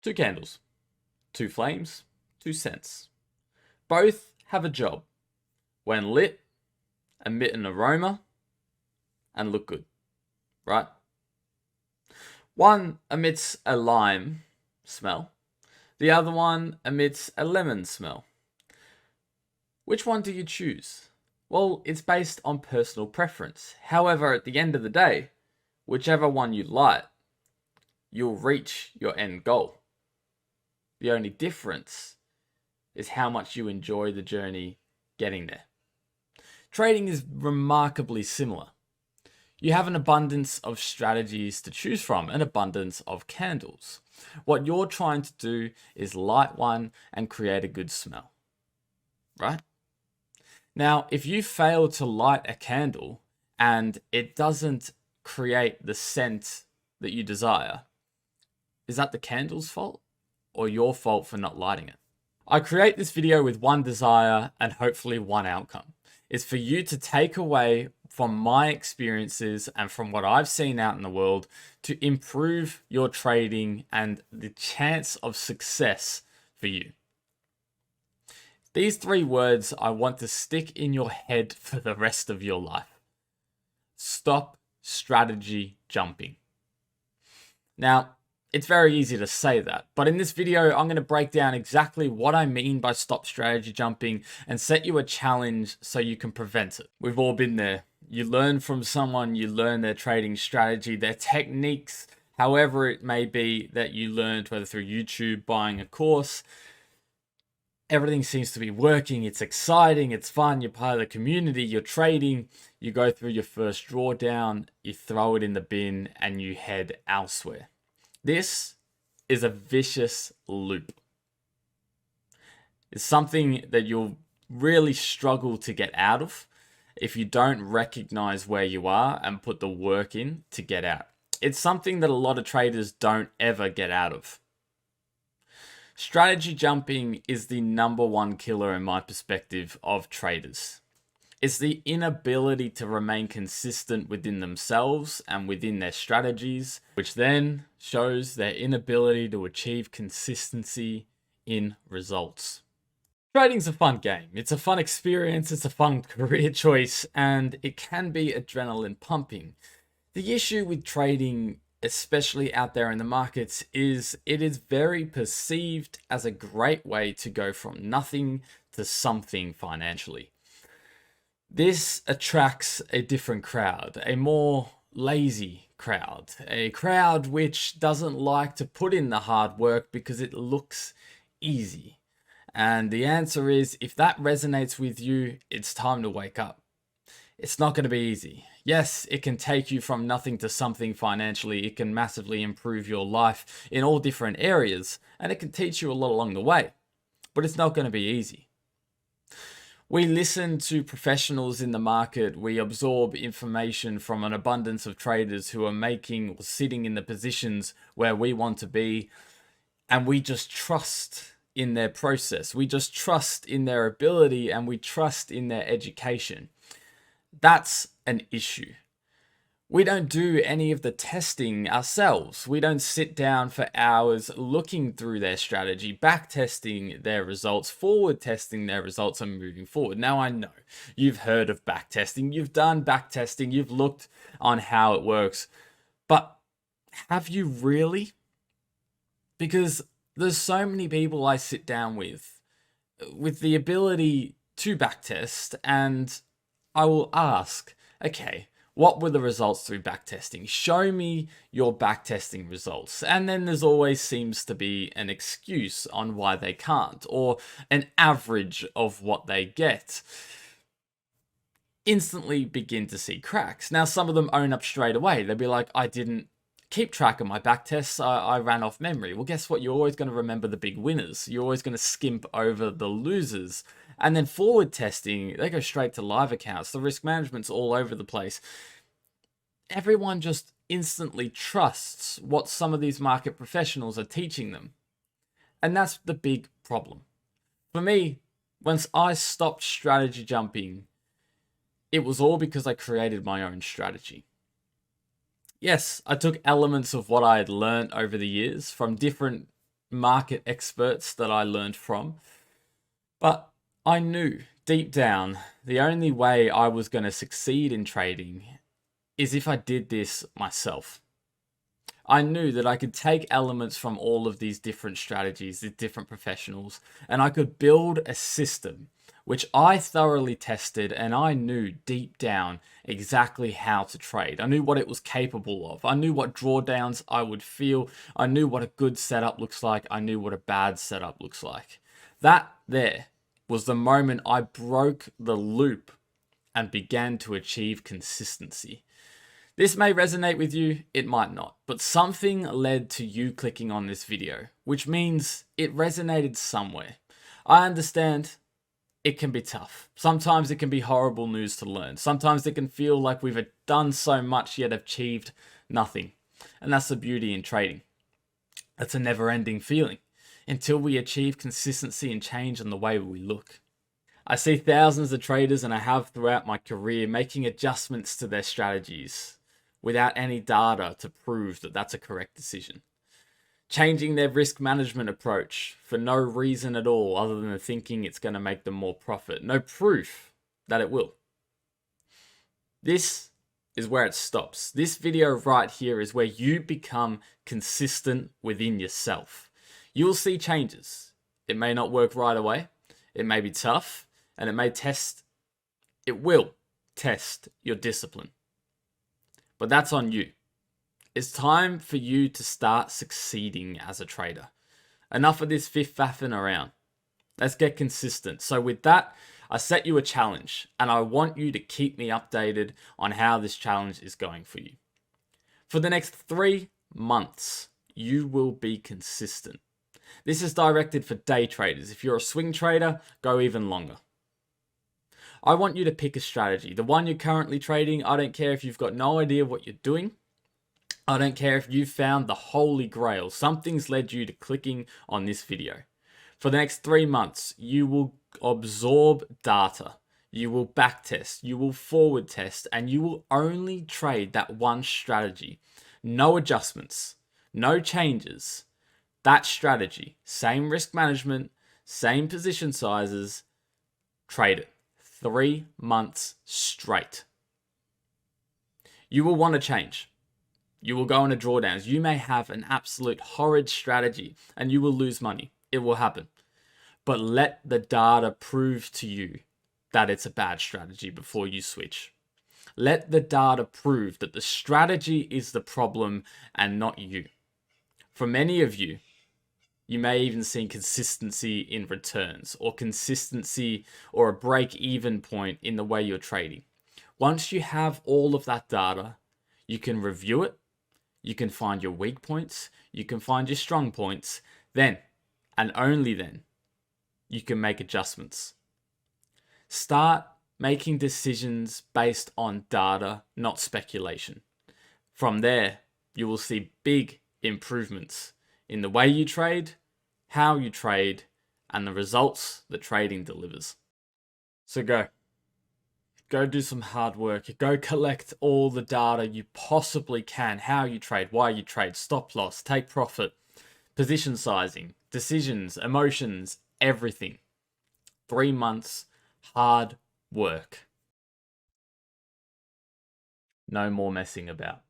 Two candles, two flames, two scents. Both have a job. When lit, emit an aroma and look good, right? One emits a lime smell. The other one emits a lemon smell. Which one do you choose? Well, it's based on personal preference. However, at the end of the day, whichever one you light, you'll reach your end goal. The only difference is how much you enjoy the journey getting there. Trading is remarkably similar. You have an abundance of strategies to choose from, an abundance of candles. What you're trying to do is light one and create a good smell, right? Now, if you fail to light a candle and it doesn't create the scent that you desire, is that the candle's fault or your fault for not lighting it? I create this video with one desire and hopefully one outcome. It's for you to take away from my experiences and from what I've seen out in the world to improve your trading and the chance of success for you. These three words I want to stick in your head for the rest of your life. Stop strategy jumping. Now, it's very easy to say that, but in this video, I'm going to break down exactly what I mean by stop strategy jumping and set you a challenge so you can prevent it. We've all been there. You learn from someone, you learn their trading strategy, their techniques, however it may be that you learned, whether through YouTube, buying a course. Everything seems to be working. It's exciting. It's fun. You're part of the community. You're trading. You go through your first drawdown. You throw it in the bin and you head elsewhere. This is a vicious loop. It's something that you'll really struggle to get out of if you don't recognize where you are and put the work in to get out. It's something that a lot of traders don't ever get out of. Strategy jumping is the number one killer in my perspective of traders. It's the inability to remain consistent within themselves and within their strategies, which then shows their inability to achieve consistency in results. Trading's a fun game. It's a fun experience. It's a fun career choice, and it can be adrenaline pumping. The issue with trading, especially out there in the markets, is it is very perceived as a great way to go from nothing to something financially. This attracts a different crowd, a more lazy crowd, a crowd which doesn't like to put in the hard work because it looks easy. And the answer is, if that resonates with you, it's time to wake up. It's not going to be easy. Yes, it can take you from nothing to something financially. It can massively improve your life in all different areas, and it can teach you a lot along the way, but it's not going to be easy. We listen to professionals in the market. We absorb information from an abundance of traders who are making or sitting in the positions where we want to be. And we just trust in their process. We just trust in their ability and we trust in their education. That's an issue. We don't do any of the testing ourselves. We don't sit down for hours looking through their strategy, back testing their results, forward testing their results and moving forward. Now I know you've heard of back testing, you've done back testing, you've looked on how it works, but have you really? Because there's so many people I sit down with the ability to backtest, and I will ask, okay, what were the results through backtesting? Show me your backtesting results. And then there's always seems to be an excuse on why they can't, or an average of what they get. Instantly begin to see cracks. Now, some of them own up straight away. They'll be like, I didn't keep track of my backtests. I ran off memory. Well, guess what? You're always going to remember the big winners. You're always going to skimp over the losers. And then forward testing, they go straight to live accounts. The risk management's all over the place. Everyone just instantly trusts what some of these market professionals are teaching them. And that's the big problem. For me, once I stopped strategy jumping, it was all because I created my own strategy. Yes, I took elements of what I had learned over the years from different market experts that I learned from. But I knew deep down the only way I was going to succeed in trading is if I did this myself. I knew that I could take elements from all of these different strategies, these different professionals, and I could build a system which I thoroughly tested, and I knew deep down exactly how to trade. I knew what it was capable of. I knew what drawdowns I would feel. I knew what a good setup looks like. I knew what a bad setup looks like. That there was the moment I broke the loop and began to achieve consistency. This may resonate with you, it might not, but something led to you clicking on this video, which means it resonated somewhere. I understand it can be tough. Sometimes it can be horrible news to learn. Sometimes it can feel like we've done so much yet achieved nothing. And that's the beauty in trading. It's a never-ending feeling until we achieve consistency and change in the way we look. I see thousands of traders, and I have throughout my career, making adjustments to their strategies without any data to prove that that's a correct decision. Changing their risk management approach for no reason at all other than thinking it's going to make them more profit. No proof that it will. This is where it stops. This video right here is where you become consistent within yourself. You'll see changes. It may not work right away. It may be tough, and it will test your discipline. But that's on you. It's time for you to start succeeding as a trader. Enough of this faffing around. Let's get consistent. So with that, I set you a challenge, and I want you to keep me updated on how this challenge is going for you. For the next 3 months, you will be consistent. This is directed for day traders. If you're a swing trader, go even longer. I want you to pick a strategy. The one you're currently trading, I don't care if you've got no idea what you're doing. I don't care if you found the holy grail. Something's led you to clicking on this video. For the next 3 months, you will absorb data. You will backtest. You will forward test. And you will only trade that one strategy. No adjustments. No changes. That strategy. Same risk management. Same position sizes. Trade it. 3 months straight. You will want to change. You will go into drawdowns. You may have an absolute horrid strategy and you will lose money. It will happen. But let the data prove to you that it's a bad strategy before you switch. Let the data prove that the strategy is the problem and not you. For many of you, you may even see consistency in returns or consistency or a break-even point in the way you're trading. Once you have all of that data, you can review it. You can find your weak points. You can find your strong points. Then, and only then, you can make adjustments. Start making decisions based on data, not speculation. From there, you will see big improvements in the way you trade, how you trade, and the results that trading delivers. So go. Go do some hard work. Go collect all the data you possibly can. How you trade, why you trade, stop loss, take profit, position sizing, decisions, emotions, everything. 3 months, hard work. No more messing about.